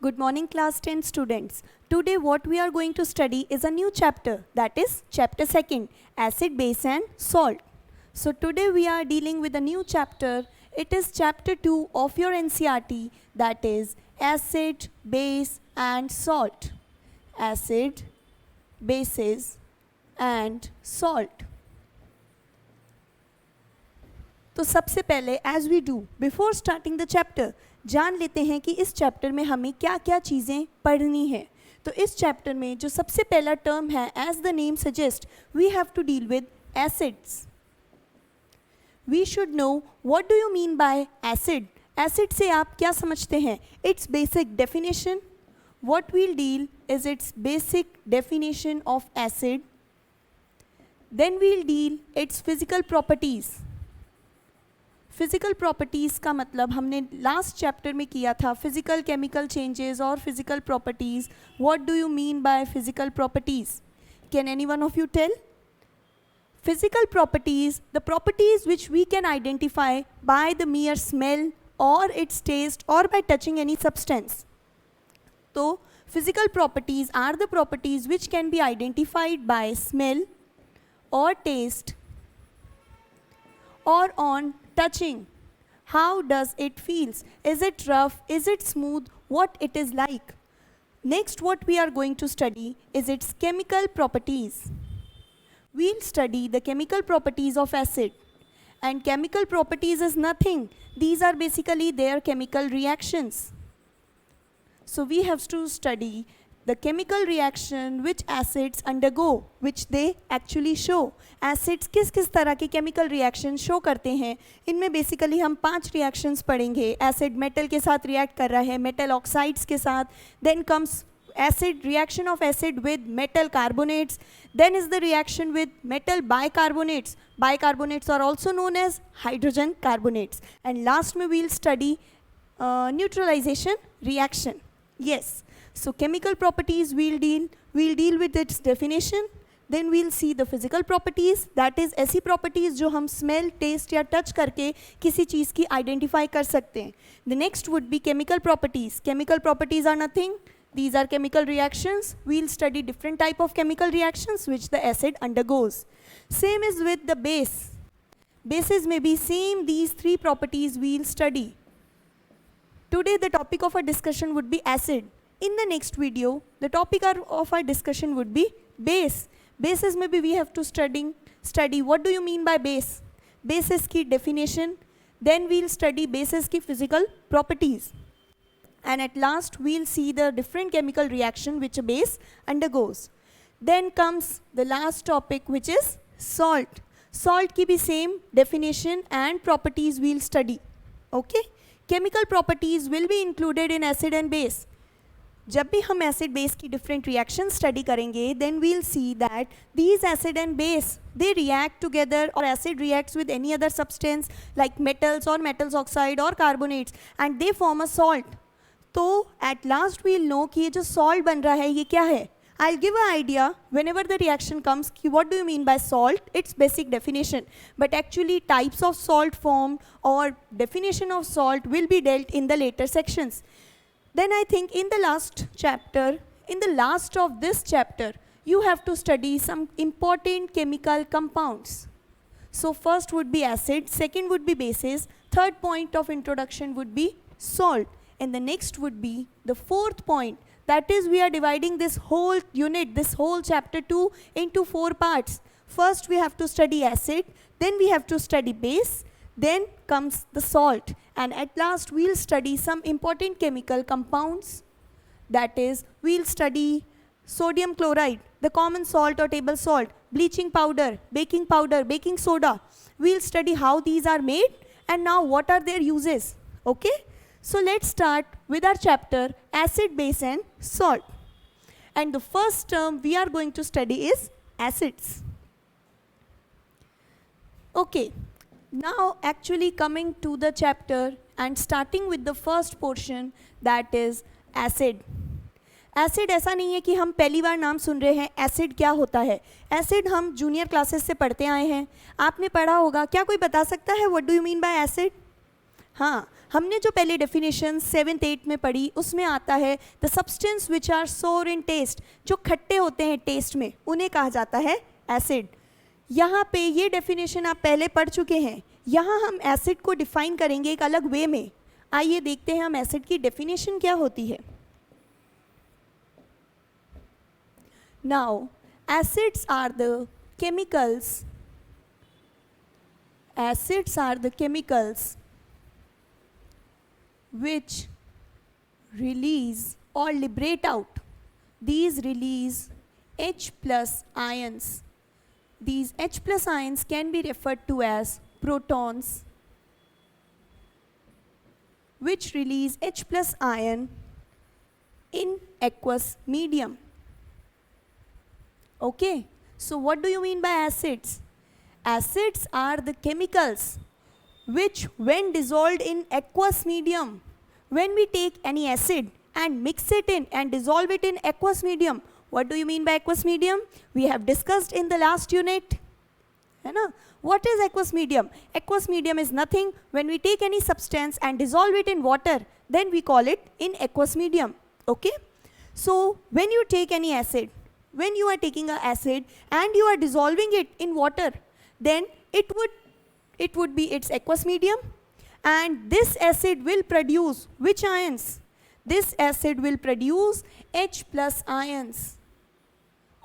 Good morning class 10 students. Today what we are going to study is a new chapter, that is chapter 2, acid, base and salt. So today we are dealing with a new chapter. It is chapter 2 of your NCERT, that is acid, base and salt. Acid, bases and salt. तो सबसे पहले as we do before starting the chapter जान लेते हैं कि इस chapter में हमें क्या क्या चीज़ें पढ़नी है. तो इस चैप्टर में जो सबसे पहला टर्म है, as the name suggest, we have to deal with acids. We should know what do you mean by acid. Acid से आप क्या समझते हैं? Its basic definition. What we'll deal is its basic definition of acid. Then we'll deal its physical properties. Physical properties का मतलब हमने last chapter में किया था, फिजिकल केमिकल चेंजेस और physical properties. What do you mean by physical properties? Can anyone of you tell? Physical properties, the properties which we can identify by the mere smell or its taste or by touching any substance. So, physical properties are the properties which can be identified by smell or taste or on touching. How does it feels? Is it rough? Is it smooth? What it is like? Next, what we are going to study is its chemical properties. We'll study the chemical properties of acid. And chemical properties is nothing. These are basically their chemical reactions. So we have to study the chemical reaction which acids undergo, which they actually show. Acids किस किस तरह के chemical reaction show करते हैं? इनमें basically हम 5 reactions पढ़ेंगे. Acid metal के साथ react कर रहा है, metal oxides के साथ. Then comes acid, reaction of acid with metal carbonates. Then is the reaction with metal bicarbonates. Bicarbonates are also known as hydrogen carbonates. And last में we'll study neutralization reaction. Yes. So chemical properties we'll deal with its definition. Then we'll see the physical properties, that is ऐसी properties जो हम smell, taste या touch करके किसी चीज़ की identify कर सकते हैं. The next would be chemical properties. Chemical properties are nothing. These are chemical reactions. We'll study different type of chemical reactions which the acid undergoes. Same is with the base. Bases may be same. These 3 properties we'll study. Today the topic of our discussion would be acid. In the next video, the topic of our discussion would be base. Bases maybe we have to study what do you mean by base. Bases की definition. Then we'll study bases की physical properties. And at last we'll see the different chemical reaction which a base undergoes. Then comes the last topic which is salt. Salt की भी same definition and properties we'll study. Okay? Chemical properties will be included in acid and base. जब भी हम acid base की different reactions study करेंगे, then we'll see that these acid and base, they react together, or acid reacts with any other substance like metals or metals oxide or carbonates, and they form a salt. तो at last we'll know कि ये जो salt बन रहा है ये क्या है. I'll give an idea whenever the reaction comes कि what do you mean by salt, its basic definition. But actually types of salt formed or definition of salt will be dealt in the later sections. Then I think in the last chapter, in the last of this chapter, you have to study some important chemical compounds. So first would be acid, second would be bases, third point of introduction would be salt. And the next would be the fourth point. That is, we are dividing this whole unit, this whole chapter 2 into 4 parts. First we have to study acid, then we have to study base, then comes the salt. And at last we'll study some important chemical compounds. That is, we'll study sodium chloride, the common salt or table salt, bleaching powder, baking soda. We'll study how these are made and now what are their uses. Okay? So let's start with our chapter acid, base and salt. And the first term we are going to study is acids. Okay, now actually coming to the chapter and starting with the first portion, that is acid. Acid ऐसा नहीं है कि हम पहली बार नाम सुन रहे हैं. Acid क्या होता है? एसिड हम जूनियर क्लासेस से पढ़ते आए हैं. आपने पढ़ा होगा. क्या कोई बता सकता है what do you mean by acid? हाँ, हमने जो पहले डेफिनेशन 7th 8th में पढ़ी उसमें आता है the substance which are sour in test, जो खट्टे होते हैं टेस्ट में उन्हें कहा जाता है एसिड। यहाँ पे ये डेफिनेशन आप पहले पढ़ चुके हैं, यहाँ हम एसिड को डिफाइन करेंगे एक अलग वे में। आइए देखते हैं हम एसिड की डेफिनेशन क्या होती है। Now acids are the chemicals, acids are the chemicals which release or liberate out. These release H plus ions. These H plus ions can be referred to as protons, which release H plus ion in aqueous medium. Okay, so what do you mean by acids? Acids are the chemicals which, when dissolved in aqueous medium, when we take any acid and mix it in and dissolve it in aqueous medium, what do you mean by aqueous medium? We have discussed in the last unit. है ना? What is aqueous medium? Aqueous medium is nothing. When we take any substance and dissolve it in water, then we call it in aqueous medium. Okay? So when you take any acid, when you are taking an acid and you are dissolving it in water, then it would be its aqueous medium, and this acid will produce which ions? This acid will produce H plus ions.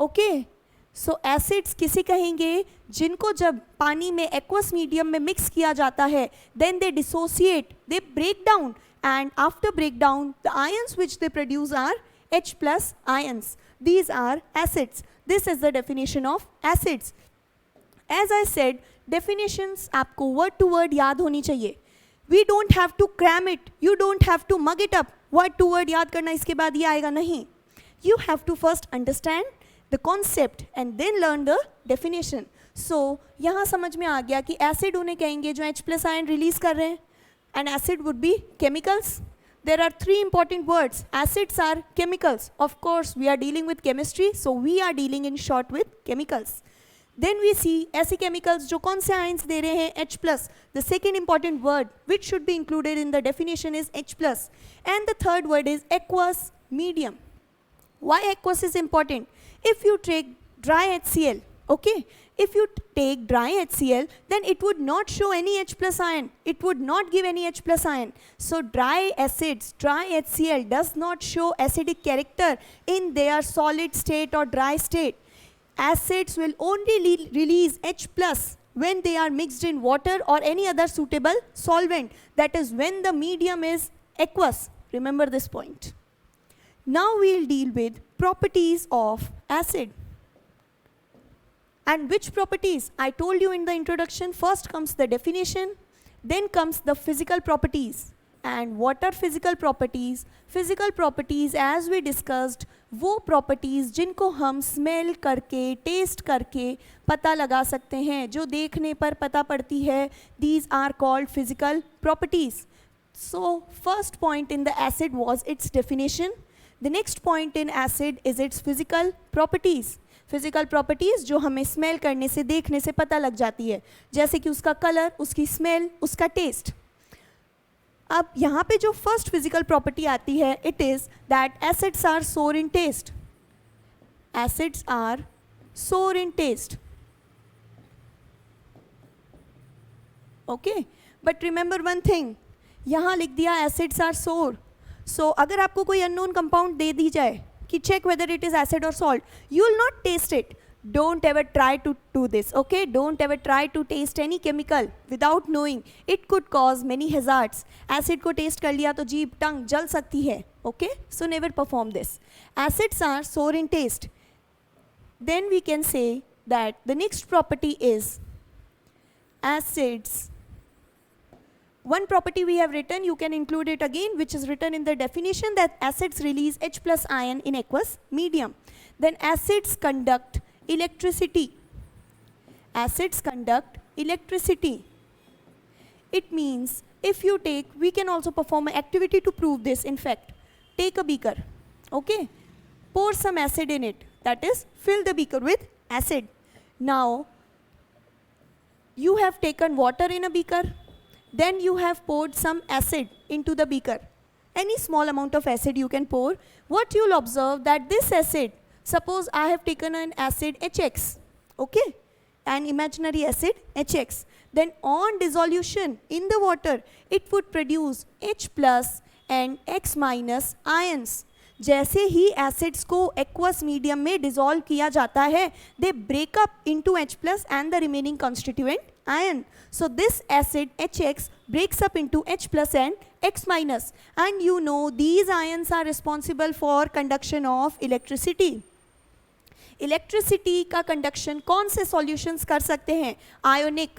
Okay, so acids किसे कहेंगे? जिनको जब पानी में aqueous medium में mix किया जाता है, then they dissociate, they break down, and after breakdown the ions which they produce are H plus ions. These are acids. This is the definition of acids. As I said, definitions आपको word to word याद होनी चाहिए. We don't have to cram it. You don't have to mug it up. Word to word याद करना इसके बाद ये आएगा नहीं. You have to first understand the concept and then learn the definition. So यहाँ समझ में आ गया कि acid उन्हें कहेंगे जो H plus ion release कर रहे हैं, and acid would be chemicals. There are three important words. Acids are chemicals. Of course, we are dealing with chemistry, so we are dealing in short with chemicals. Then we see ऐसे chemicals जो कौन से ions दे रहे हैं? H plus. The second important word which should be included in the definition is H plus. And the third word is aqueous medium. Why aqueous is important? If you take dry HCl, okay? If you take dry HCl, then it would not show any H plus ion. It would not give any H plus ion. So dry acids, dry HCl does not show acidic character in their solid state or dry state. Acids will only release H plus when they are mixed in water or any other suitable solvent. That is when the medium is aqueous. Remember this point. Now we will deal with properties of acid. And which properties? I told you in the introduction, first comes the definition, then comes the physical properties. And what are physical properties? Physical properties, as we discussed, वो properties जिनको हम smell करके, taste करके पता लगा सकते हैं, जो देखने पर पता पड़ती है, these are called physical properties. So first point in the acid was its definition. The next point in acid is its physical properties. Physical properties जो हमें स्मेल करने से, देखने से पता लग जाती है, जैसे कि उसका कलर, उसकी स्मेल, उसका टेस्ट. अब यहाँ पे जो फर्स्ट फिजिकल प्रॉपर्टी आती है, it is that acids are sour in taste. Acids are sour in taste. Okay, but remember one thing, यहाँ लिख दिया एसिड्स आर सोर. सो अगर आपको कोई अननोन कंपाउंड दे दी जाए कि check whether it is acid or salt, you will not taste it. Don't ever try to do this, okay? Don't ever try to taste any chemical without knowing. It could cause many hazards. Acid को taste कर लिया तो जीभ, टंग जल सकती है, okay? So never perform this. Acids are sour in taste. Then we can say that the next property is acids. One property we have written, you can include it again, which is written in the definition, that acids release H plus ion in aqueous medium. Then acids conduct electricity. Acids conduct electricity. It means if you take, we can also perform an activity to prove this. In fact, take a beaker, okay? Pour some acid in it. That is, fill the beaker with acid. Now, you have taken water in a beaker. Then you have poured some acid into the beaker. Any small amount of acid you can pour. What you'll observe that this acid, suppose I have taken an acid HX, okay, an imaginary acid HX. Then on dissolution in the water, it would produce H plus and X minus ions. जैसे ही acids को aqueous medium में dissolve किया जाता है, they break up into H plus and the remaining constituent ion. So this acid HX breaks up into H plus and X minus, and you know these ions are responsible for conduction of electricity. Electricity का conduction कौन से solutions कर सकते हैं? Ionic.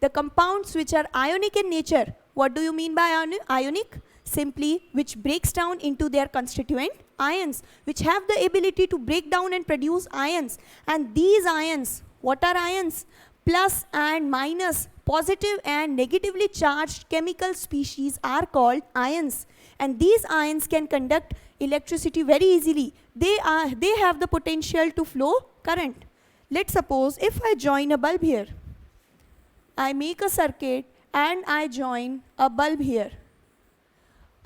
The compounds which are ionic in nature. What do you mean by ionic? Simply which breaks down into their constituent ions, which have the ability to break down and produce ions. And these ions, what are ions? Plus and minus, positive and negatively charged chemical species are called ions. And these ions can conduct electricity very easily. They have the potential to flow current. Let's suppose if I join a bulb here, I make a circuit and I join a bulb here.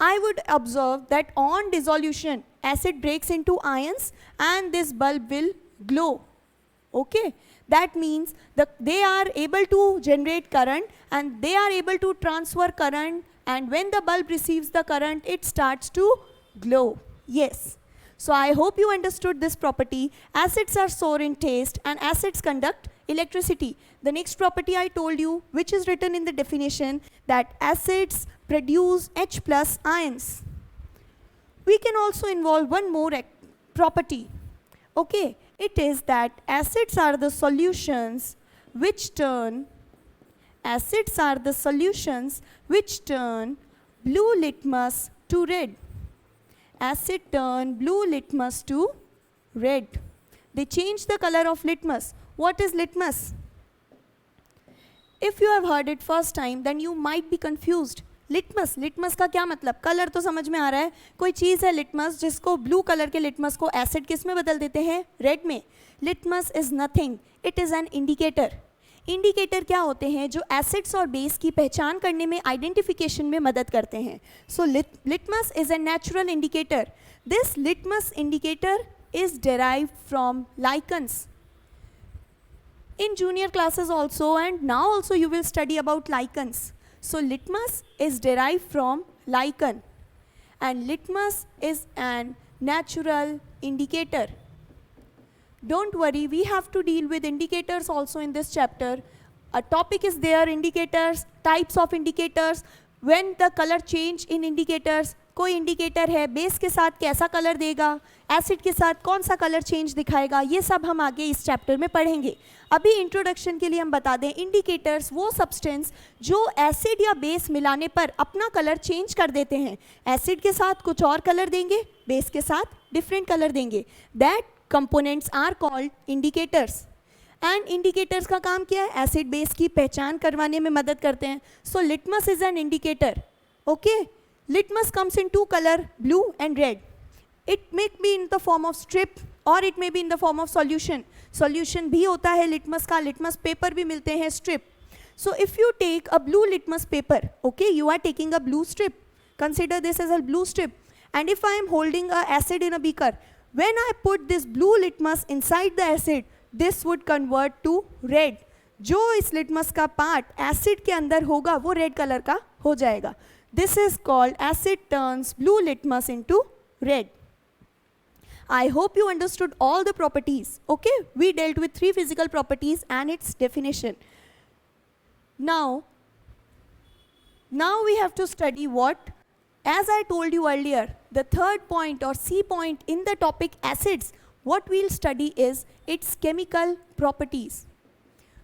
I would observe that on dissolution, acid breaks into ions and this bulb will glow. Okay, that means they are able to generate current and they are able to transfer current, and when the bulb receives the current, it starts to glow. Yes. So I hope you understood this property. Acids are sour in taste and acids conduct electricity. The next property I told you, which is written in the definition, that acids produce H plus ions. We can also involve one more property. Okay, it is that acids are the solutions which turn blue litmus to red. Acid turn blue litmus to red. They change the color of litmus. What is litmus? If you have heard it first time, then you might be confused. Litmus का क्या मतलब? Colour तो समझ में आ रहा है, कोई चीज़ है लिटमस जिसको ब्लू कलर के लिटमस को एसिड किस में बदल देते हैं? रेड में. Litmus is nothing, it is an indicator. Indicator क्या होते हैं? जो एसिड्स और बेस की पहचान करने में, आइडेंटिफिकेशन में मदद करते हैं. So litmus is a natural indicator. This litmus indicator is derived from lichens. In junior classes also, and now also you will study about lichens. So litmus is derived from lichen, and litmus is an natural indicator. Don't worry, we have to deal with indicators also in this chapter. A topic is there, indicators, types of indicators, when the color change in indicators. कोई indicator है, base के साथ कैसा colour देगा, acid के साथ कौन सा कलर चेंज दिखाएगा, ये सब हम आगे इस चैप्टर में पढ़ेंगे. अभी इंट्रोडक्शन के लिए हम बता दें, इंडिकेटर्स वो सब्सटेंस जो एसिड या बेस मिलाने पर अपना कलर चेंज कर देते हैं. एसिड के साथ कुछ और कलर देंगे, बेस के साथ डिफरेंट कलर देंगे. That components are called indicators. And indicators का काम क्या है? एसिड बेस की पहचान करवाने में मदद करते हैं. So litmus is an indicator. Okay, litmus comes in two color, blue and red. It may be in the form of strip or it may be in the form of solution. Solution भी होता है litmus का, litmus paper भी मिलते हैं, strip. So if you take a blue litmus paper, okay, you are taking a blue strip. Consider this as a blue strip. And if I am holding a acid in a beaker, when I put this blue litmus inside the acid, this would convert to red. जो इस litmus का part acid के अंदर होगा, वो red color का हो जाएगा. This is called acid turns blue litmus into red. I hope you understood all the properties. Okay, we dealt with 3 physical properties and its definition. Now we have to study what? As I told you earlier, the third point or C point in the topic acids, what we'll study is its chemical properties.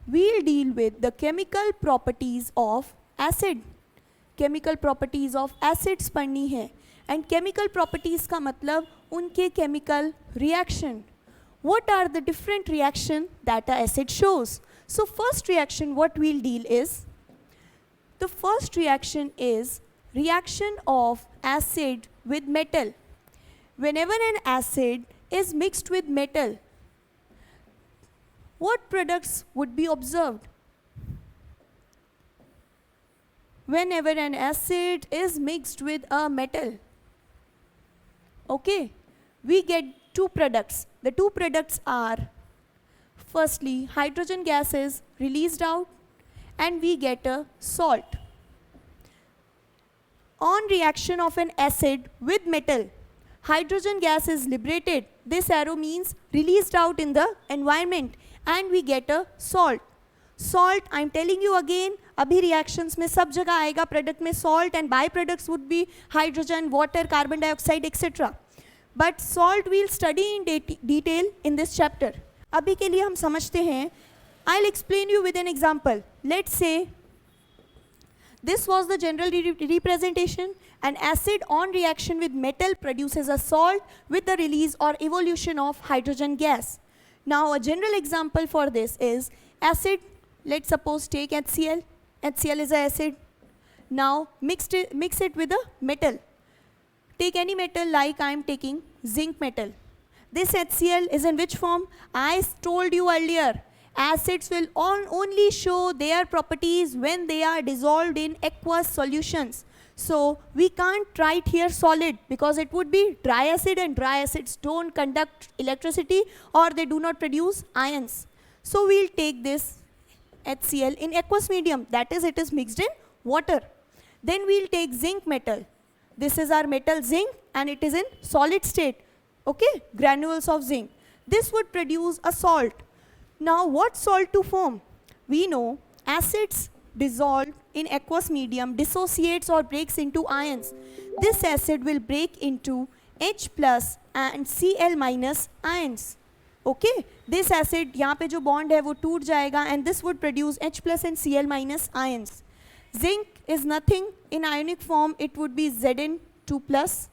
We'll deal with the chemical properties of acid. Chemical properties of acids पढ़नी है. And chemical properties का मतलब उनके chemical reaction. What are the different reaction that a acid shows? So first reaction what we'll deal is, the first reaction is reaction of acid with metal. Whenever an acid is mixed with metal, what products would be observed? whenever an acid is mixed with a metal. Okay, we get two products. The two products are, firstly, hydrogen gas is released out and we get a salt. On reaction of an acid with metal, hydrogen gas is liberated. This arrow means released out in the environment and we get a salt. Salt, I am telling you again, अभी reactions में सब जगह आएगा product में salt and byproducts would be hydrogen, water, carbon dioxide, etc. But salt we'll study in detail in this chapter. अभी के लिए हम समझते हैं. I'll explain you with an example. Let's say this was the general representation. An acid on reaction with metal produces a salt with the release or evolution of hydrogen gas. Now a general example for this is acid. Let's suppose take HCl. HCl is an acid. Now mix it with a metal. Take any metal, like I am taking zinc metal. This HCl is in which form? I told you earlier, acids will only show their properties when they are dissolved in aqueous solutions. So we can't write here solid because it would be dry acid, and dry acids don't conduct electricity or they do not produce ions. So we'll take this HCl in aqueous medium, that is, it is mixed in water. Then we'll take zinc metal. This is our metal zinc and it is in solid state. Okay, granules of zinc. This would produce a salt. Now what salt to form? We know acids dissolved in aqueous medium dissociates or breaks into ions. This acid will break into H plus and Cl minus ions. Okay, this acid, यहाँ पे जो bond है वो टूट जाएगा and this would produce H plus and Cl minus ions. Zinc is nothing. In ionic form it would be Zn2 plus.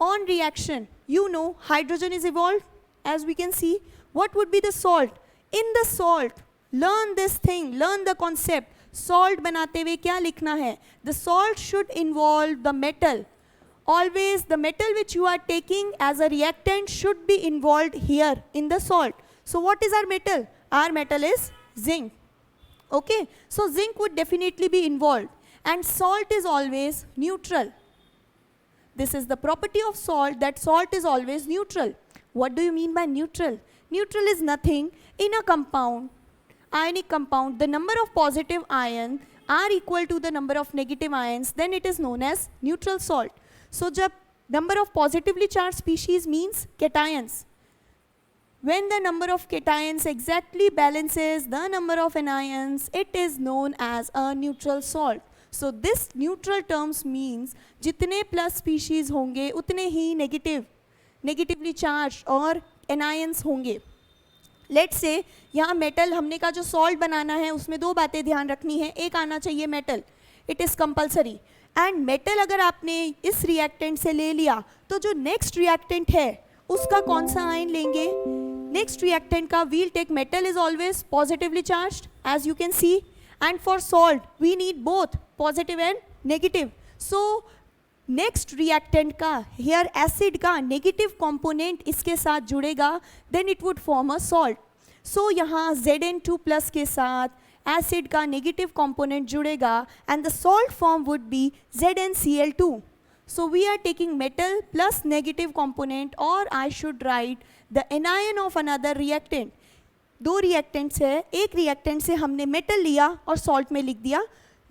On reaction, you know hydrogen is evolved, as we can see. What would be the salt? In the salt, learn this thing, learn the concept. Salt बनाते हुए क्या लिखना है? The salt should involve the metal. Always the metal which you are taking as a reactant should be involved here in the salt. So what is our metal? Our metal is zinc. Okay, so zinc would definitely be involved, and salt is always neutral. This is the property of salt, that salt is always neutral. What do you mean by neutral? Neutral is nothing. In a compound, ionic compound, the number of positive ions are equal to the number of negative ions, then it is known as neutral salt. So जब number of positively charged species means cations. When the number of cations exactly balances the number of anions, it is known as a neutral salt. So this neutral terms means जितने plus species होंगे उतने ही negatively charged और anions होंगे. Let's say यहाँ metal हमने का जो salt बनाना है उसमें दो बातें ध्यान रखनी है. एक आना चाहिए metal, it is compulsory. And metal अगर आपने इस reactant से ले लिया तो जो next reactant है उसका कौन सा ion लेंगे? Next reactant का we'll take metal is always positively charged, as you can see. And for salt we need both positive and negative. So next reactant का here acid का negative component इसके साथ जुड़ेगा, then it would form a salt. So यहाँ Zn2 plus के साथ acid का negative component जुड़ेगा and the salt form would be ZnCl2. So we are taking metal plus negative component, or I should write the anion of another reactant. दो reactants है, एक reactant से हमने metal लिया और salt में लिख दिया.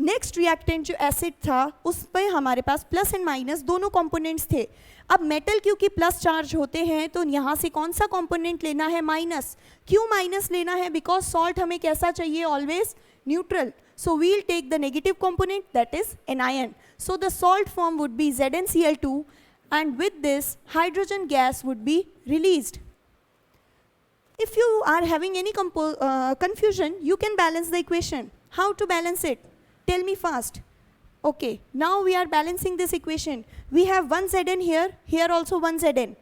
नेक्स्ट रिएक्टेंट जो एसिड था उस पर हमारे पास प्लस एंड माइनस दोनों कंपोनेंट्स थे. अब मेटल क्योंकि प्लस चार्ज होते हैं तो यहाँ से कौन सा कंपोनेंट लेना है? माइनस. क्यों माइनस लेना है? बिकॉज सॉल्ट हमें कैसा चाहिए? Always neutral. So we'll take the negative component, that is anion. So the salt form would be ZnCl2 and with this hydrogen gas would be released. If you are having any confusion, you can balance the equation. How to balance it? Tell me fast. Okay, now we are balancing this equation. We have one Zn here, here also one Zn.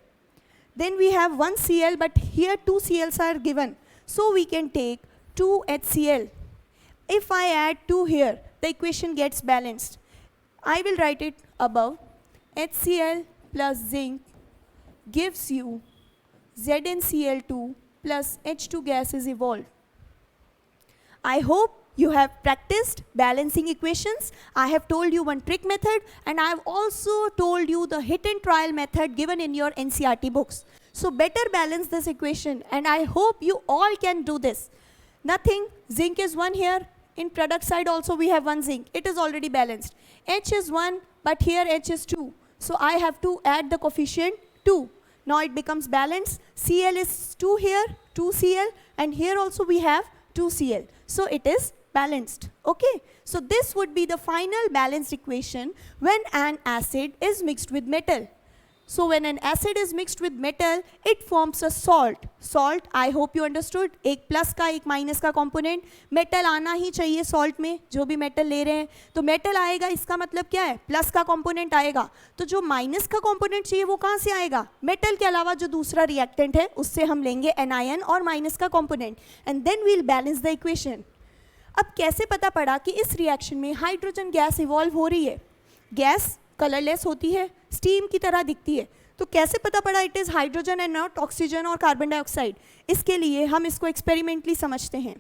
Then we have one Cl, but here two Cls are given. So we can take 2 HCl. If I add 2 here, the equation gets balanced. I will write it above. HCl plus zinc gives you ZnCl2 plus H2 gas is evolved. I hope you have practiced balancing equations. I have told you one trick method, and I have also told you the hit and trial method given in your NCERT books. So better balance this equation, and I hope you all can do this. Nothing, zinc is 1 here. In product side also we have 1 zinc. It is already balanced. H is 1, but here H is 2. So I have to add the coefficient 2. Now it becomes balanced. Cl is 2 here, 2 Cl, and here also we have 2 Cl. So it is balanced. Okay. So this would be the final balanced equation when an acid is mixed with metal. So when an acid is mixed with metal, it forms a salt. Salt, I hope you understood, एक plus का एक minus का component. Metal आना ही चाहिए salt में, जो भी metal ले रहे हैं तो मेटल आएगा, इसका मतलब क्या है, प्लस का कंपोनेंट आएगा. तो जो माइनस का कंपोनेंट चाहिए वो कहाँ से आएगा, मेटल के अलावा जो दूसरा रिएक्टेंट है उससे हम लेंगे एनायन और माइनस का component, and then we'll balance the equation. अब कैसे पता पड़ा कि इस रिएक्शन में हाइड्रोजन गैस इवॉल्व हो रही है. गैस कलरलेस होती है, स्टीम की तरह दिखती है, तो कैसे पता पड़ा it is hydrogen and not oxygen और कार्बन डाइऑक्साइड. इसके लिए हम इसको एक्सपेरिमेंटली समझते हैं.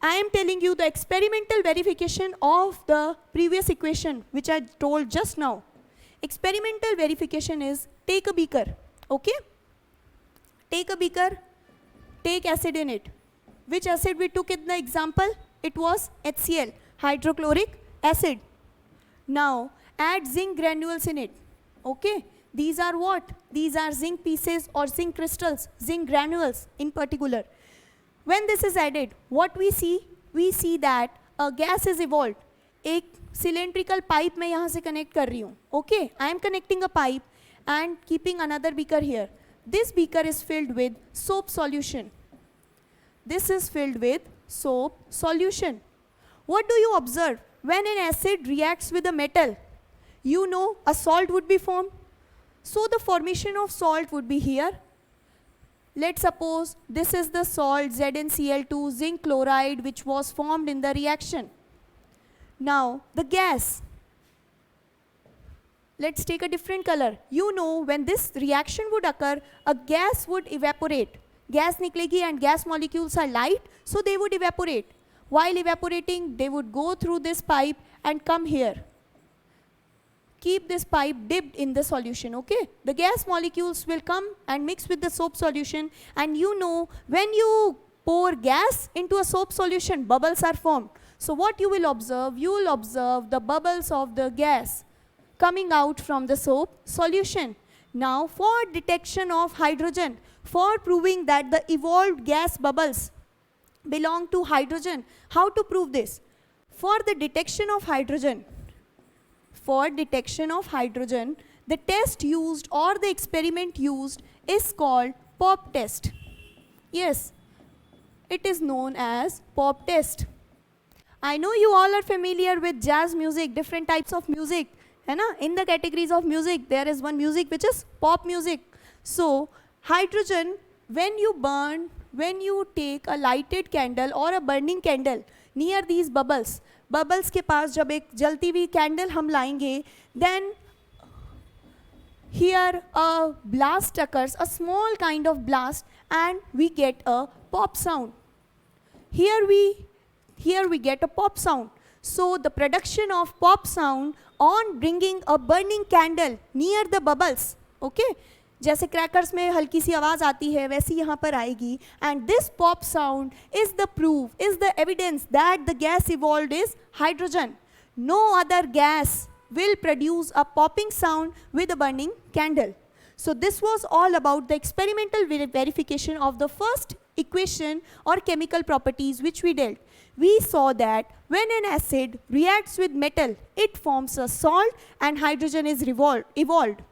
I am telling you the experimental verification of the previous equation which I told just now. Experimental verification is take a beaker. Okay, take a beaker, take acid in it. Which acid we took in the example? It was HCl, hydrochloric acid. Now add zinc granules in it. Okay, these are what? These are zinc pieces or zinc crystals, zinc granules in particular. When this is added, what we see? We see that a gas is evolved. एक cylindrical pipe मैं यहाँ से connect कर रही हूँ. Okay, I am connecting a pipe and keeping another beaker here. This beaker is filled with soap solution. This is filled with soap solution. What do you observe? When an acid reacts with a metal, you know a salt would be formed. So the formation of salt would be here. Let's suppose this is the salt ZnCl2 zinc chloride which was formed in the reaction. Now the gas. Let's take a different color. You know when this reaction would occur, a gas would evaporate. Gas निकलेगी and gas molecules are light, so they would evaporate. While evaporating, they would go through this pipe and come here. Keep this pipe dipped in the solution, okay? The gas molecules will come and mix with the soap solution, and you know when you pour gas into a soap solution, bubbles are formed. So what you will observe? You will observe the bubbles of the gas coming out from the soap solution. Now for detection of hydrogen, for proving that the evolved gas bubbles belong to hydrogen, how to prove this? For the detection of hydrogen, the test used or the experiment used is called POP test. Yes, it is known as POP test. I know you all are familiar with jazz music, different types of music. In the categories of music, there is one music which is pop music. So hydrogen, when you burn, when you take a lighted candle or a burning candle near these bubbles, bubbles के पास जब एक जलती हुई candle हम लाएंगे, then here a blast occurs, a small kind of blast, and we get a pop sound. Here we get a pop sound. So the production of pop sound on bringing a burning candle near the bubbles, okay? जैसे crackers में हल्की सी आवाज़ आती है वैसी यहाँ पर आएगी, and this pop sound is the proof, is the evidence that the gas evolved is hydrogen. No other gas will produce a popping sound with a burning candle. So this was all about the experimental verification of the first equation or chemical properties which we dealt. We saw that when an acid reacts with metal, it forms a salt and hydrogen is evolved.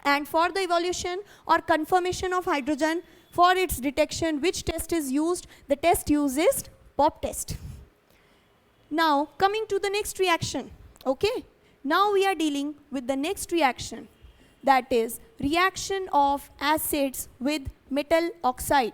And for the evolution or confirmation of hydrogen, for its detection, which test is used? The test used is POP test. Now coming to the next reaction, okay? Now we are dealing with the next reaction, that is reaction of acids with metal oxide.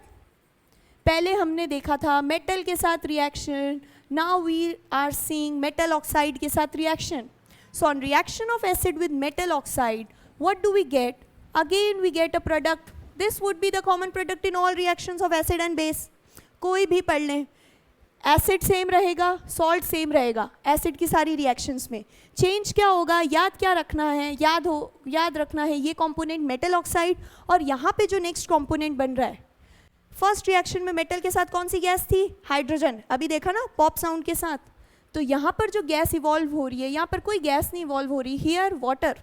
पहले हमने देखा था metal के साथ reaction, now we are seeing metal oxide के साथ reaction. So on reaction of acid with metal oxide, what do we get? Again we get a product. This would be the common product in all reactions of acid and base. कोई भी पढ़ लें. Acid same रहेगा, salt same रहेगा. Acid की सारी reactions में change क्या होगा, याद क्या रखना है, याद रखना है ये कंपोनेंट मेटल ऑक्साइड. और यहाँ पे जो नेक्स्ट कंपोनेंट बन रहा है, फर्स्ट रिएक्शन में मेटल के साथ कौन सी गैस थी, हाइड्रोजन. अभी देखा ना पॉप साउंड के साथ. तो यहाँ पर जो गैस इवॉल्व हो रही है, यहाँ पर कोई गैस नहीं इवॉल्व हो रही. Here water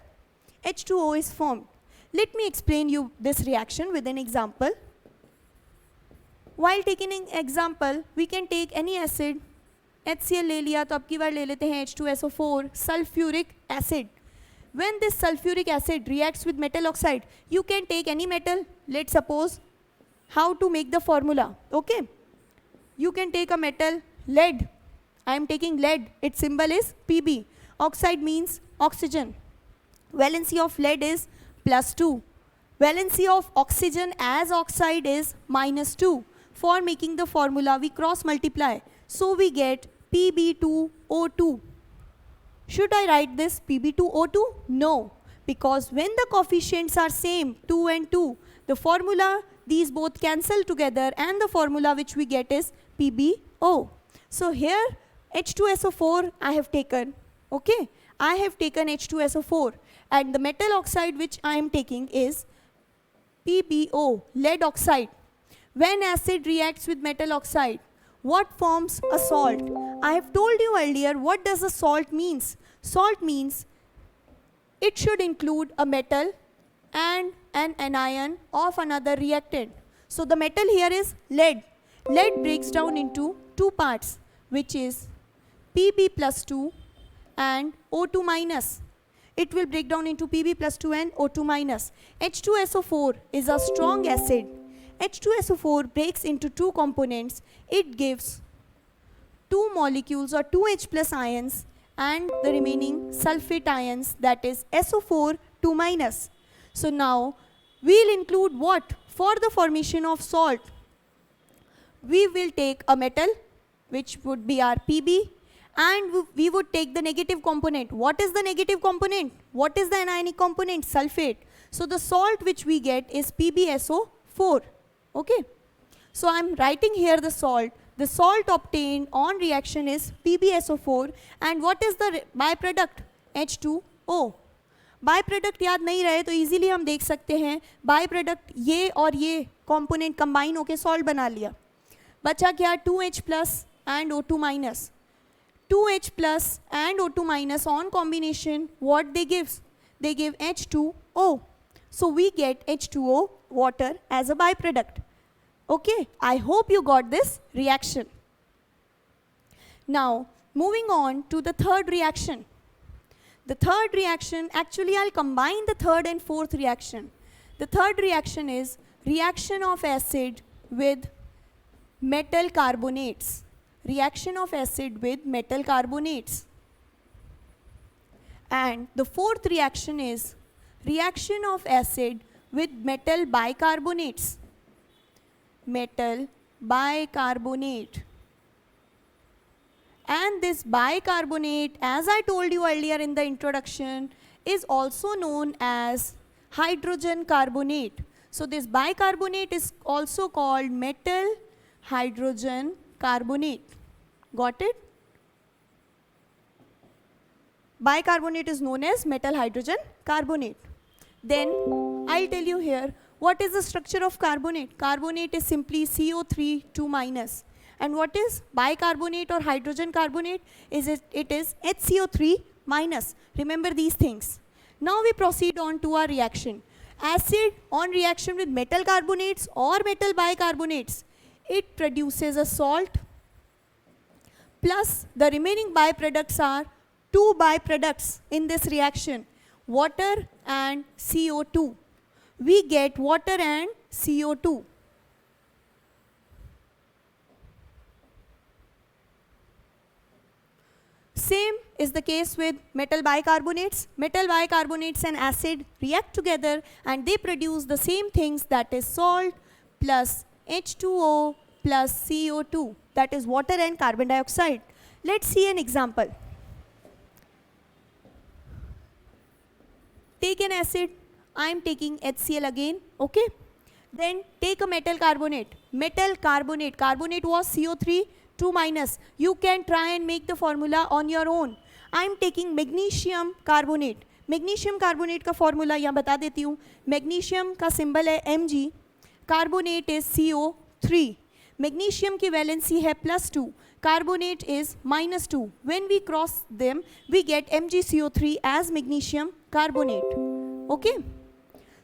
H2O is formed. Let me explain you this reaction with an example. While taking an example, we can take any acid. HCl ले लिया तो अब की बार ले लेते हैं H2SO4, sulfuric acid. When this sulfuric acid reacts with metal oxide, you can take any metal. Let's suppose how to make the formula. Okay, you can take a metal, lead. I am taking lead. Its symbol is Pb. Oxide means oxygen. Valency of lead is +2. Valency of oxygen as oxide is -2. For making the formula, we cross multiply. So we get Pb2O2. Should I write this Pb2O2? No, because when the coefficients are same, 2 and 2, the formula, these both cancel together and the formula which we get is PbO. So here H2SO4 I have taken, okay? I have taken H2SO4 and the metal oxide which I am taking is PbO, lead oxide. When acid reacts with metal oxide, what forms a salt? I have told you earlier what does a salt means. Salt means it should include a metal and an anion of another reactant. So the metal here is lead. Lead breaks down into two parts, which is Pb+2 and O2 minus. It will break down into Pb+2 and O2 minus. H2SO4 is a strong acid. H2SO4 breaks into two components. It gives two molecules or 2H plus ions and the remaining sulfate ions, that is SO4 2 minus. So now we'll include what? For the formation of salt, we will take a metal which would be our Pb, and we would take the negative component. What is the negative component? What is the anionic component? Sulfate. So the salt which we get is PbSO4. Okay. So I'm writing here the salt. The salt obtained on reaction is PbSO4, and what is the byproduct? H2O. By-product याद नहीं रहे तो easily हम देख सकते हैं, by-product ये और ये कंपोनेंट कंबाइन होके सॉल्ट बना लिया. बचा क्या? 2H plus and O2 minus. 2H plus and O2 minus on combination, what they gives? They give H2O. So we get H2O water as a byproduct. Okay, I hope you got this reaction. Now moving on to the third reaction. The third reaction, actually I'll combine the third and fourth reaction. The third reaction is reaction of acid with metal carbonates. Reaction of acid with metal carbonates. And the fourth reaction is reaction of acid with metal bicarbonates. Metal bicarbonate. And this bicarbonate, as I told you earlier in the introduction, is also known as hydrogen carbonate. So this bicarbonate is also called metal hydrogen carbonate. Got it? Bicarbonate is known as metal hydrogen carbonate. Then I'll tell you here what is the structure of carbonate. Carbonate is simply CO3 2 minus. And what is bicarbonate or hydrogen carbonate? It is HCO3 minus. Remember these things. Now we proceed on to our reaction. Acid on reaction with metal carbonates or metal bicarbonates, it produces a salt, plus the remaining byproducts are two byproducts in this reaction, water and CO2. We get water and CO2. Same is the case with metal bicarbonates. Metal bicarbonates and acid react together and they produce the same things, that is salt plus H2O plus CO2, that is water and carbon dioxide. Let's see an example. Take an acid. I am taking HCl again, okay? Then take a metal carbonate. Metal carbonate. Carbonate was CO3 2 minus. You can try and make the formula on your own. I am taking magnesium carbonate. Magnesium carbonate का formula यहाँ बता देती हूँ. Magnesium का symbol है Mg, carbonate is CO3. Magnesium की valency है +2, carbonate is -2. When we cross them, we get MgCO3 as magnesium carbonate. Okay?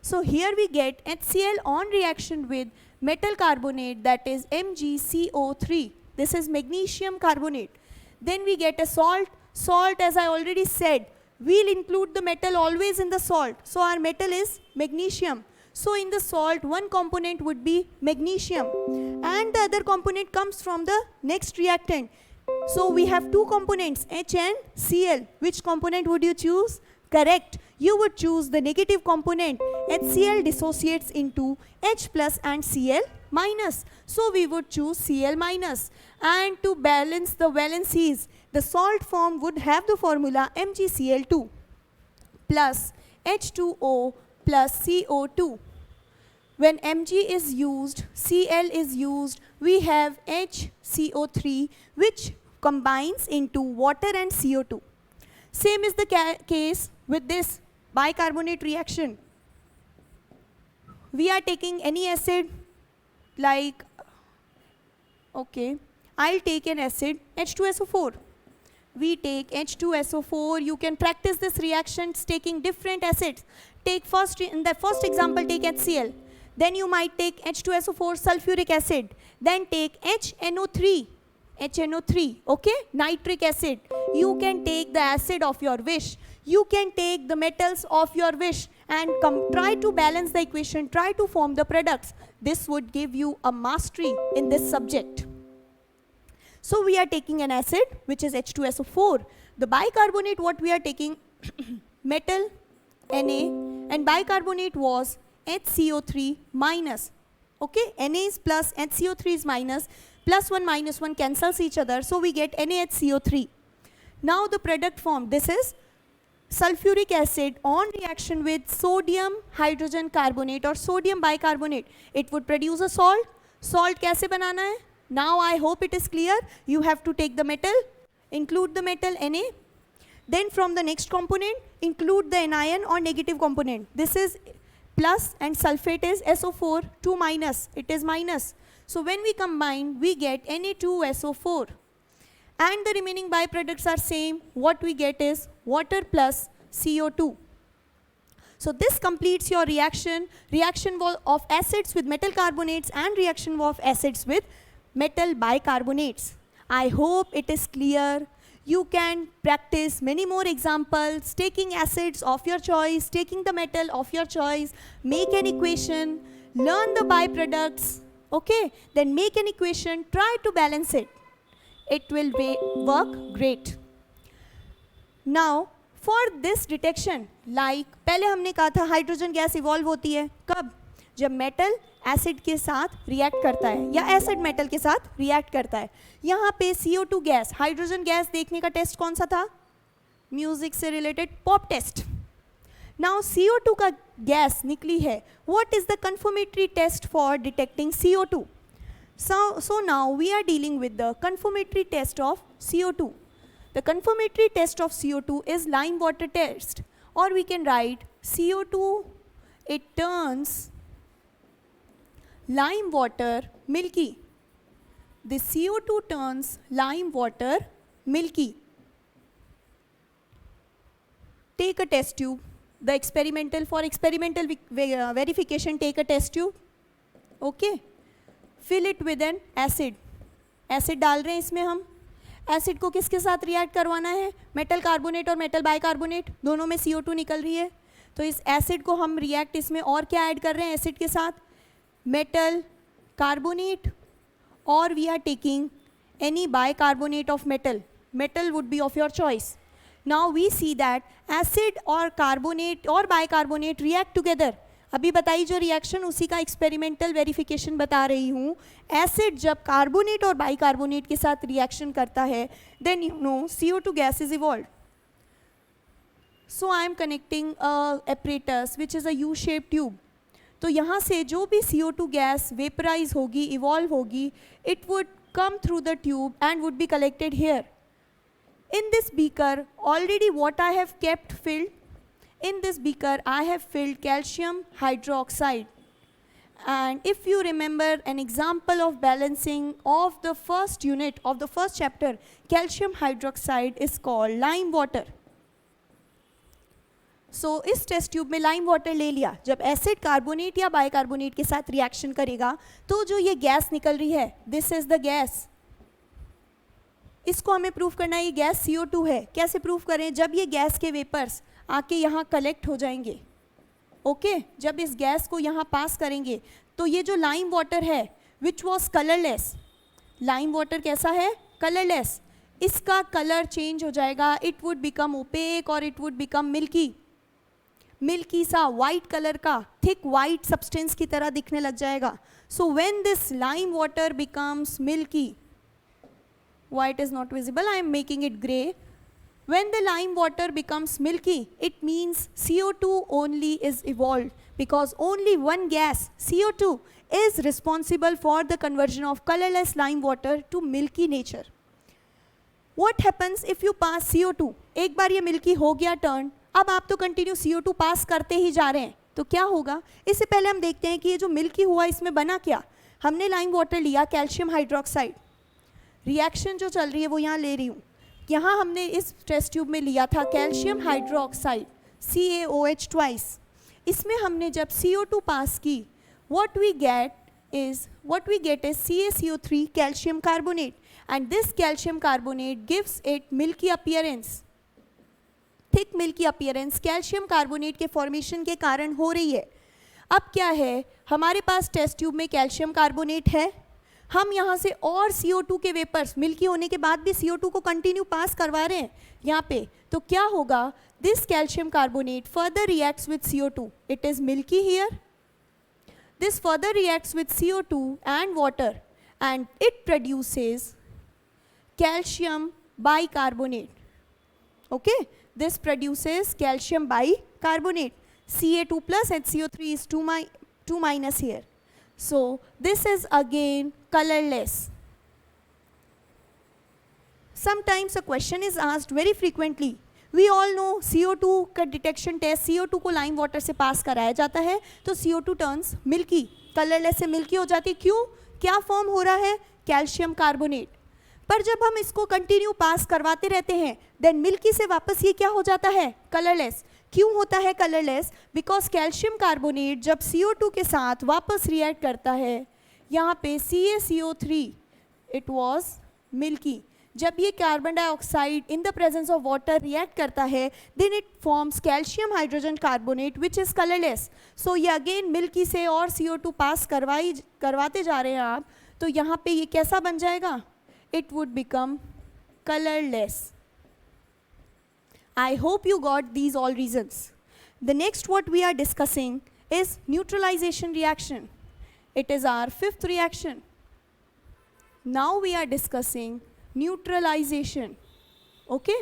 So here we get HCl on reaction with metal carbonate, that is MgCO3. This is magnesium carbonate. Then we get a salt. Salt, as I already said, we'll include the metal always in the salt. So our metal is magnesium. So in the salt, one component would be magnesium and the other component comes from the next reactant. So we have two components, H and Cl. Which component would you choose? Correct. You would choose the negative component. HCl dissociates into H plus and Cl minus. So we would choose Cl minus. And to balance the valencies, the salt form would have the formula MgCl2 plus H2O plus CO2. When Mg is used, Cl is used, we have HCO3 which combines into water and CO2. Same is the case with this bicarbonate reaction. We are taking any acid like, okay, I'll take an acid H2SO4. We take H2SO4. You can practice this reaction taking different acids. Take first, in the first example, take HCl. Then you might take H2SO4 sulfuric acid. Then take HNO3. Okay, nitric acid. You can take the acid of your wish. You can take the metals of your wish and try to balance the equation, try to form the products. This would give you a mastery in this subject. So we are taking an acid which is H2SO4. The bicarbonate, what we are taking, metal, Na, and bicarbonate was HCO3 minus. Okay, Na is plus, HCO3 is minus, +1 -1 cancels each other, so we get NaHCO3. Now the product form, this is sulfuric acid on reaction with sodium hydrogen carbonate or sodium bicarbonate. It would produce a salt. Salt कैसे बनाना है? Now I hope it is clear. You have to take the metal, include the metal Na. Then from the next component, include the anion or negative component. This is plus and sulfate is SO4, 2 minus. It is minus. So when we combine, we get Na2SO4. And the remaining byproducts are same. What we get is water plus CO2. So this completes your reaction of acids with metal carbonates and reaction of acids with metal bicarbonates. I hope it is clear. You can practice many more examples, taking acids of your choice, taking the metal of your choice, make an equation, learn the byproducts, okay? Then make an equation, try to balance it. It will work great. Now, for this detection, like पहले हमने कहा था hydrogen gas evolve होती है कब? जब metal acid के साथ रिएक्ट करता है या एसिड मेटल के साथ रिएक्ट करता है. यहाँ पे CO2 गैस, हाइड्रोजन गैस देखने का टेस्ट कौन सा था? म्यूजिक से related pop test. Now CO2 का गैस निकली है. What is the confirmatory test for detecting CO2? So now we are dealing with the confirmatory test of CO2. The confirmatory test of CO2 is lime water test, or we can write CO2, it turns lime water milky. The CO2 turns lime water milky. Take a test tube. For experimental verification, take a test tube. Okay. Fill it with an acid. Acid डाल रहे हैं इसमें हम. Acid को किसके साथ react करवाना है? मेटल कार्बोनेट और मेटल बाइकार्बोनेट, दोनों में CO2 निकल रही है. तो इस एसिड को हम रिएक्ट इसमें और क्या ऐड कर रहे हैं एसिड के साथ? मेटल कार्बोनेट, और we are taking any bicarbonate of metal. Metal would be of your choice. Now we see that acid और कार्बोनेट और बाइकार्बोनेट रिएक्ट टुगेदर. अभी बताई जो रिएक्शन उसी का एक्सपेरिमेंटल वेरिफिकेशन बता रही हूँ. एसिड जब कार्बोनेट और बाइकार्बोनेट के साथ रिएक्शन करता है, then you know CO2 gas is evolve. So I am connecting apparatus which is a U shape tube. तो यहाँ से जो भी CO2 गैस वेपराइज होगी, इवॉल्व होगी, it would come through the tube and would be collected here. In this beaker, already what I have kept filled, in this beaker I have filled calcium hydroxide. And if you remember an example of balancing of the first unit of the first chapter, calcium hydroxide is called lime water. So इस test tube में lime water ले लिया. जब acid carbonate या bicarbonate के साथ reaction करेगा तो जो ये गैस निकल रही है, दिस इज द गैस. इसको हमें प्रूव करना है, ये गैस CO2 है. कैसे प्रूव करें? जब ये गैस के वेपर्स आके यहाँ कलेक्ट हो जाएंगे, ओके जब इस गैस को यहाँ पास करेंगे तो ये जो लाइम वाटर है which was colourless, lime water कैसा है? कलरलेस. इसका कलर चेंज हो जाएगा, इट वुड बिकम ओपेक और it would become milky. Milky सा वाइट कलर का थिक वाइट सब्सटेंस की तरह दिखने लग जाएगा. So when this lime water becomes milky, white is not visible, I am making it gray. When the lime water becomes milky, it means CO2 only is evolved, because only one gas, CO2, is responsible for the conversion of colorless lime water to milky nature. What happens if you pass CO2? एक बार ये milky हो गया turn, अब आप तो continue CO2 पास करते ही जा रहे हैं, तो क्या होगा? इससे पहले हम देखते हैं कि ये जो मिल्की हुआ इसमें बना क्या. हमने लाइम वाटर लिया, कैल्शियम हाइड्रोक्साइड, रिएक्शन जो चल रही है वो यहाँ ले रही हूँ. यहाँ हमने इस टेस्ट ट्यूब में लिया था कैल्शियम हाइड्रोक्साइड CaOH ट्वाइस. इसमें हमने जब CO2 पास की, what we get is CaCO3 calcium carbonate, and this calcium carbonate gives it milky appearance. Thick milky appearance calcium carbonate के फॉर्मेशन के कारण हो रही है. अब क्या है, हमारे पास टेस्ट ट्यूब में कैल्शियम कार्बोनेट है, हम यहाँ से और CO2 के वेपर्स मिल्की होने के बाद भी CO2 को कंटिन्यू पास करवा रहे हैं यहाँ पे, तो क्या होगा? This calcium carbonate further reacts with CO2, it is milky here. This further reacts with CO2 and water and it produces calcium bicarbonate. Okay, this produces calcium bicarbonate. Ca2 plus HCO3 is 2 minus here. So this is again colorless. Sometimes a question is asked very frequently. We all know CO2 का detection test, CO2 को lime water से पास कराया जाता है तो CO2 turns milky, colourless से milky हो जाती. क्यों? क्या फॉर्म हो रहा है? Calcium carbonate. पर जब हम इसको कंटिन्यू पास करवाते रहते हैं देन मिल्की से वापस ये क्या हो जाता है? कलरलेस. क्यों होता है कलरलेस? बिकॉज कैल्शियम कार्बोनेट जब CO2 के साथ वापस रिएक्ट करता है, यहाँ पे CaCO3 इट वॉज मिल्की. जब ये carbon dioxide in the presence of water react करता है then it forms calcium hydrogen carbonate which is colourless. So ये अगेन मिल्की से और CO2 पास करवाते जा रहे हैं आप, तो यहाँ पे ये कैसा बन जाएगा? It would become colorless. I hope you got these all reasons. The next what we are discussing is neutralization reaction. It is our fifth reaction. Now we are discussing neutralization. Okay?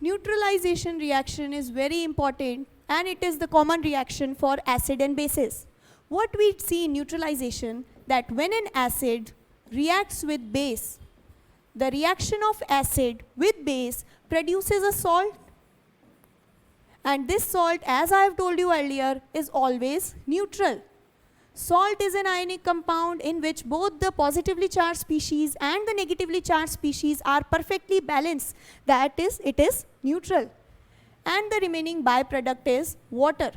Neutralization reaction is very important and it is the common reaction for acid and bases. What we see in neutralization, that when an acid reacts with base, the reaction of acid with base produces a salt, and this salt, as I have told you earlier, is always neutral. Salt is an ionic compound in which both the positively charged species and the negatively charged species are perfectly balanced, that is, it is neutral, and the remaining byproduct is water.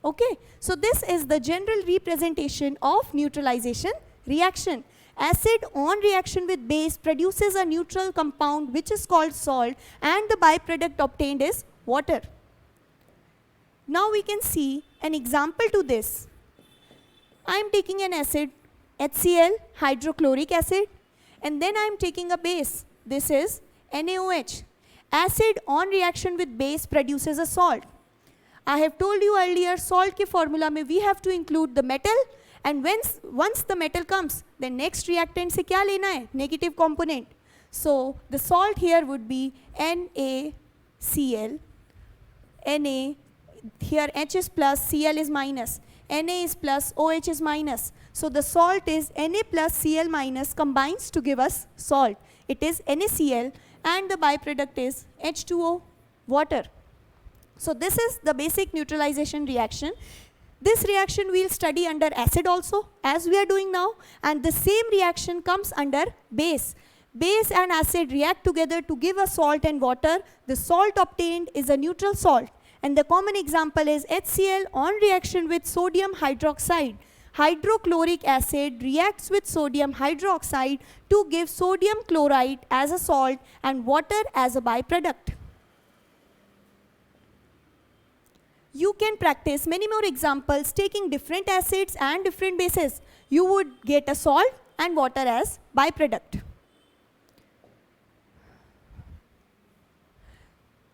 Okay, so this is the general representation of neutralization reaction. Acid on reaction with base produces a neutral compound which is called salt, and the byproduct obtained is water. Now we can see an example to this. I am taking an acid, HCl, hydrochloric acid, and then I am taking a base. This is NaOH. Acid on reaction with base produces a salt. I have told you earlier, salt के formula में we have to include the metal, and once the metal comes, then next reactant से क्या लेना है? Negative component. So the salt here would be NaCl, Na. here H is plus, Cl is minus, Na is plus, OH is minus. So the salt is Na plus Cl minus combines to give us salt. It is NaCl and the byproduct is H2O, water. So this is the basic neutralization reaction. This reaction we'll study under acid also, as we are doing now, and the same reaction comes under base. Base and acid react together to give us salt and water. The salt obtained is a neutral salt, and the common example is HCl on reaction with sodium hydroxide. Hydrochloric acid reacts with sodium hydroxide to give sodium chloride as a salt and water as a byproduct. You can practice many more examples taking different acids and different bases. You would get a salt and water as byproduct.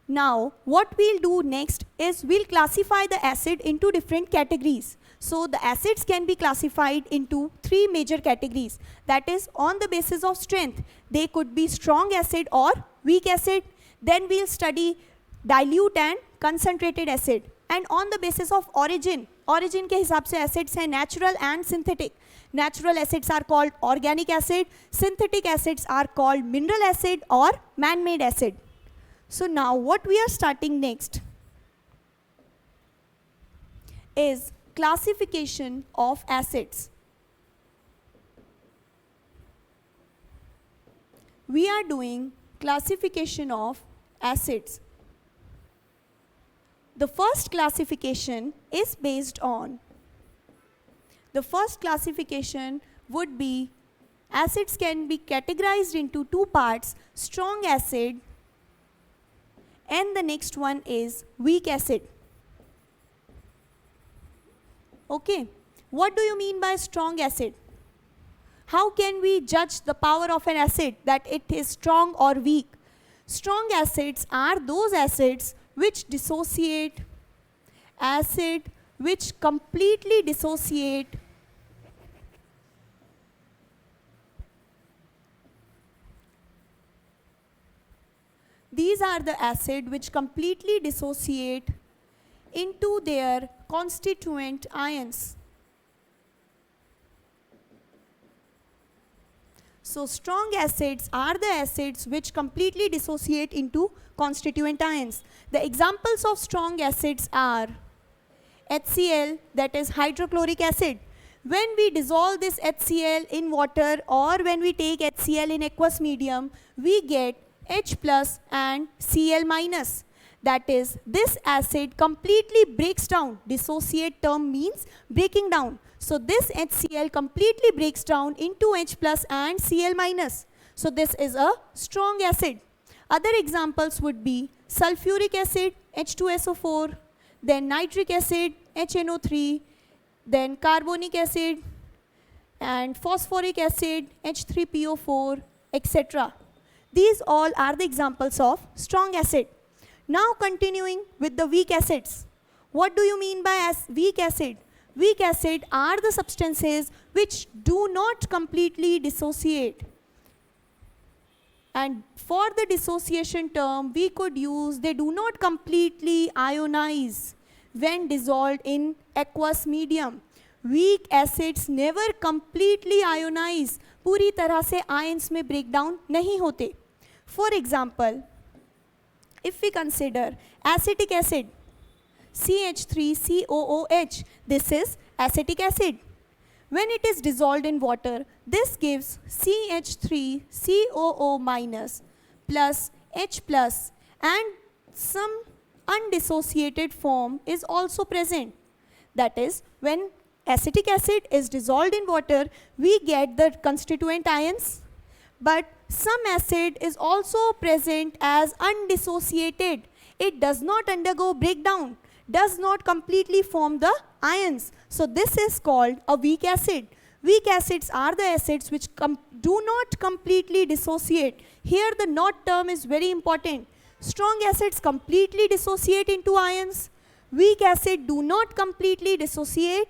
Now, what we'll do next is we'll classify the acid into different categories. So the acids can be classified into three major categories. That is on the basis of strength. They could be strong acid or weak acid. Then we'll study dilute and concentrated acid. And on the basis of origin, origin के हिसाब से acids हैं natural and synthetic. Natural acids are called organic acid. Synthetic acids are called mineral acid or man-made acid. So now what we are starting next is classification of acids. We are doing classification of acids. The first classification is based on, the first classification would be acids can be categorized into two parts, strong acid and the next one is weak acid. Okay, what do you mean by strong acid? How can we judge the power of an acid, that it is strong or weak? Strong acids are those acids which dissociate, acid which completely dissociate these are the acid which completely dissociate into their constituent ions. So strong acids are the acids which completely dissociate into constituent ions. The examples of strong acids are HCl, that is hydrochloric acid. When we dissolve this HCl in water or when we take HCl in aqueous medium, we get H plus and Cl minus. That is, this acid completely breaks down. Dissociate term means breaking down. So this HCl completely breaks down into H plus and Cl minus. So this is a strong acid. Other examples would be sulfuric acid, H2SO4, then nitric acid, HNO3, then carbonic acid, and phosphoric acid, H3PO4, etc. These all are the examples of strong acid. Now continuing with the weak acids. What do you mean by weak acid? Weak acid are the substances which do not completely dissociate. And for the dissociation term, we could use they do not completely ionize when dissolved in aqueous medium. Weak acids never completely ionize. पूरी तरह से ions में breakdown नहीं होते. For example, if we consider acetic acid, CH3COOH, this is acetic acid. When it is dissolved in water, this gives CH3COO minus plus H plus and some undissociated form is also present. That is, when acetic acid is dissolved in water, we get the constituent ions, but some acid is also present as undissociated. It does not undergo breakdown, does not completely form the ions. So this is called a weak acid. Weak acids are the acids which do not completely dissociate. Here the not term is very important. Strong acids completely dissociate into ions. Weak acid do not completely dissociate.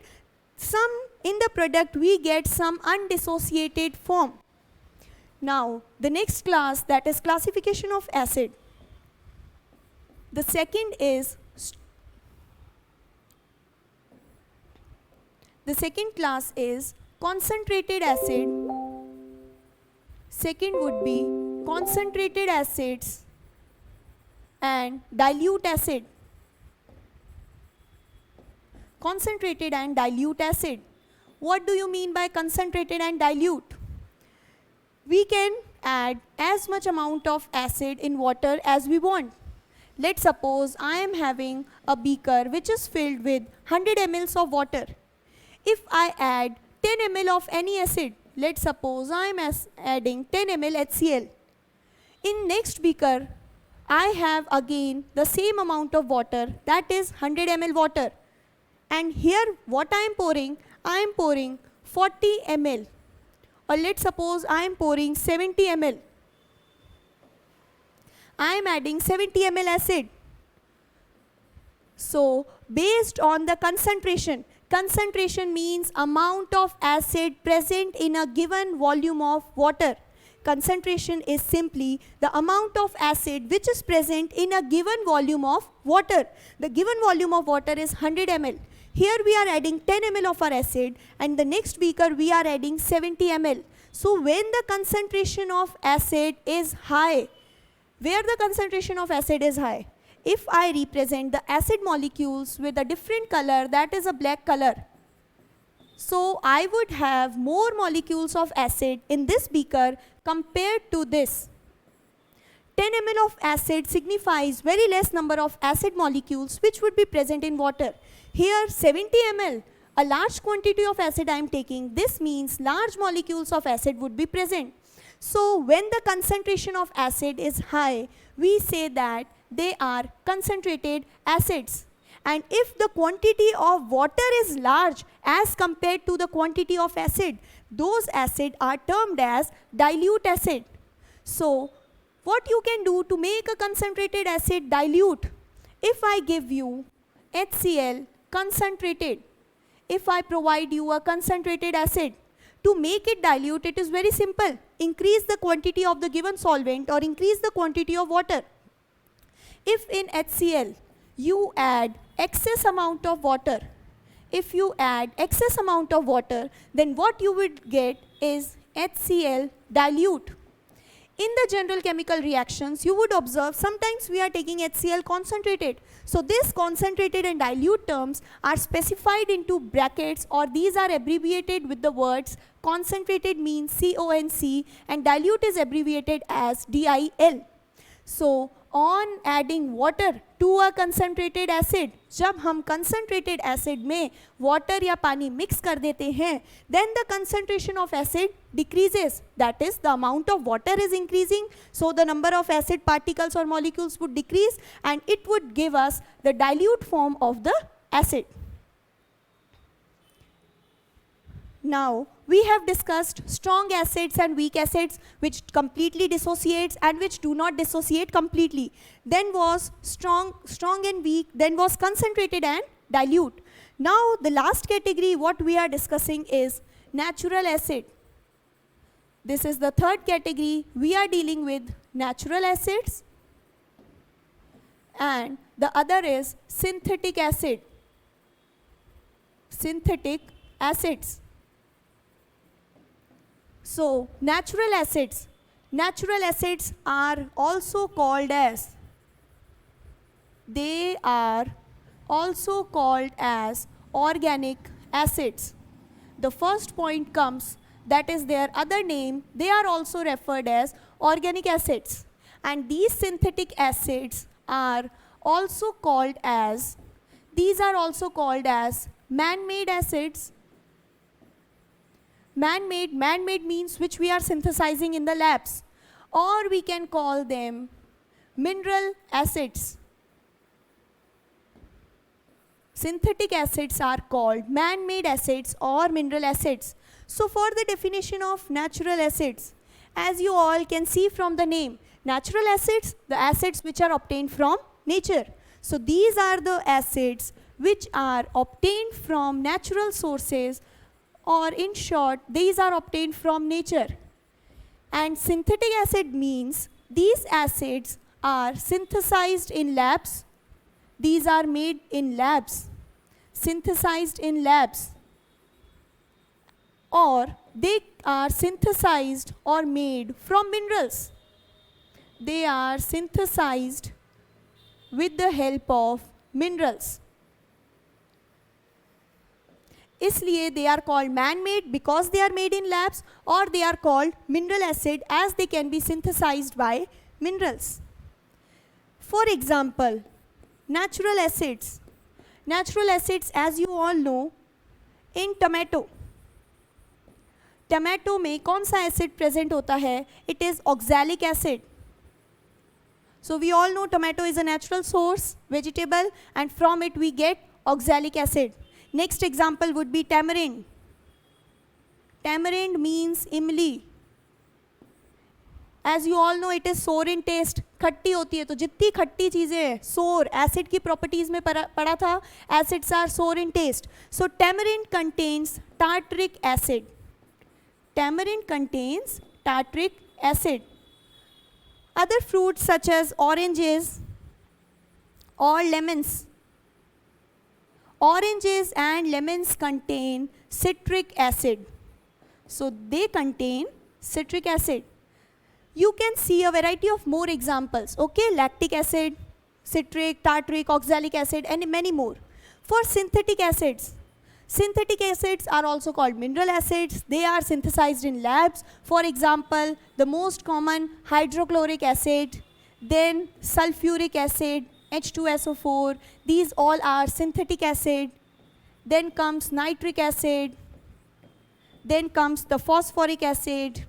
Some in the product we get some undissociated form. Now the next class, that is classification of acid. The second is The second class is concentrated acid. Second would be concentrated acids and dilute acid. Concentrated and dilute acid. What do you mean by concentrated and dilute? We can add as much amount of acid in water as we want. Let's suppose I am having a beaker which is filled with 100 ml of water. If I add 10 ml of any acid, let's suppose I am adding 10 ml HCl. In next beaker, I have again the same amount of water, that is 100 ml water. And here what I am pouring 40 ml. Or let's suppose I am pouring 70 ml. I am adding 70 ml acid. So based on the concentration, concentration means amount of acid present in a given volume of water. Concentration is simply the amount of acid which is present in a given volume of water. The given volume of water is 100 ml. Here we are adding 10 ml of our acid, and the next beaker we are adding 70 ml. So when the concentration of acid is high, where the concentration of acid is high, if I represent the acid molecules with a different color, that is a black color, so I would have more molecules of acid in this beaker compared to this. 10 ml of acid signifies very less number of acid molecules which would be present in water. Here 70 ml, a large quantity of acid I am taking. This means large molecules of acid would be present. So when the concentration of acid is high, we say that they are concentrated acids. And if the quantity of water is large as compared to the quantity of acid, those acids are termed as dilute acid. So what you can do to make a concentrated acid dilute? If I give you HCl concentrated, if I provide you a concentrated acid, to make it dilute, it is very simple. Increase the quantity of the given solvent or increase the quantity of water. If in HCl you add excess amount of water, if you add excess amount of water, then what you would get is HCl dilute. In the general chemical reactions, you would observe sometimes we are taking HCl concentrated. So this concentrated and dilute terms are specified into brackets, or these are abbreviated with the words concentrated means CONC and dilute is abbreviated as DIL. So on adding water to a concentrated acid, जब हम concentrated acid में water या पानी mix कर देते हैं, then the concentration of acid decreases. That is, the amount of water is increasing, so the number of acid particles or molecules would decrease, and it would give us the dilute form of the acid. Now we have discussed strong acids and weak acids, which completely dissociates and which do not dissociate completely. Then was strong and weak, then was concentrated and dilute. Now the last category what we are discussing is natural acid. This is the third category. We are dealing with natural acids, and the other is synthetic acid. Synthetic acids. So natural acids are also called as, they are also called as organic acids. The first point comes, that is their other name, they are also referred as organic acids. And these synthetic acids are also called as, man-made acids. Man-made means which we are synthesizing in the labs, or we can call them mineral acids. Synthetic acids are called man-made acids or mineral acids. So for the definition of natural acids, as you all can see from the name, natural acids, the acids which are obtained from nature. So these are the acids which are obtained from natural sources, or in short, these are obtained from nature. And synthetic acid means these acids are synthesized in labs. These are made in labs, synthesized in labs. or they are synthesized or made from minerals. They are synthesized with the help of minerals. इसलिए they are called man-made because they are made in labs, or they are called mineral acid as they can be synthesized by minerals. For example, natural acids. Natural acids, as you all know, in tomato. Tomato में कौन सा acid present होता है? It is oxalic acid. So we all know tomato is a natural source vegetable, and from it we get oxalic acid. Next example would be tamarind. Tamarind means imli. As you all know, it is sour in taste. खट्टी होती है, तो जितनी खट्टी चीज़ें sour, acid की properties में पढ़ा था, acids are sour in taste. So tamarind contains tartaric acid. Tamarind contains tartaric acid. Other fruits such as oranges or lemons. Oranges and lemons contain citric acid. So they contain citric acid. You can see a variety of more examples. Okay, lactic acid, citric, tartaric, oxalic acid, and many more. For synthetic acids, synthetic acids are also called mineral acids. They are synthesized in labs. For example, the most common hydrochloric acid, then sulfuric acid, H2SO4. These all are synthetic acid. Then comes nitric acid. Then comes the phosphoric acid,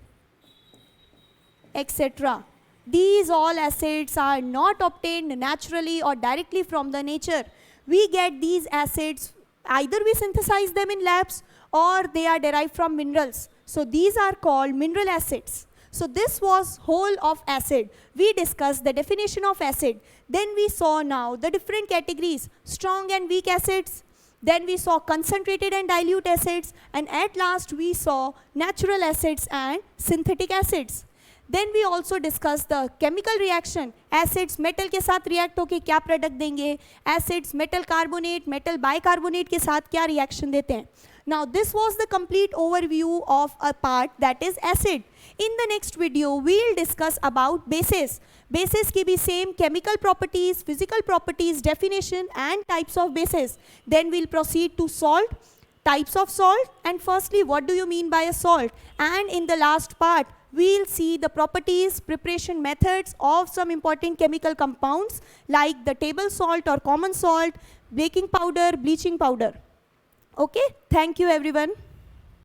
etc. These all acids are not obtained naturally or directly from the nature. We get these acids, either we synthesize them in labs or they are derived from minerals. So these are called mineral acids. So this was whole of acid. We discussed the definition of acid. Then we saw now the different categories, strong and weak acids. Then we saw concentrated and dilute acids. And at last we saw natural acids and synthetic acids. Then we also discussed the chemical reaction. Acids metal के साथ react होके क्या product देंगे? Acids metal carbonate, metal bicarbonate के साथ क्या reaction देते हैं? Now this was the complete overview of a part that is acid. In the next video, we'll discuss about bases. Bases की भी same chemical properties, physical properties, definition and types of bases. Then we'll proceed to salt, types of salt, and firstly, what do you mean by a salt? And in the last part, we'll see the properties, preparation methods of some important chemical compounds like the table salt or common salt, baking powder, bleaching powder. Okay, thank you everyone.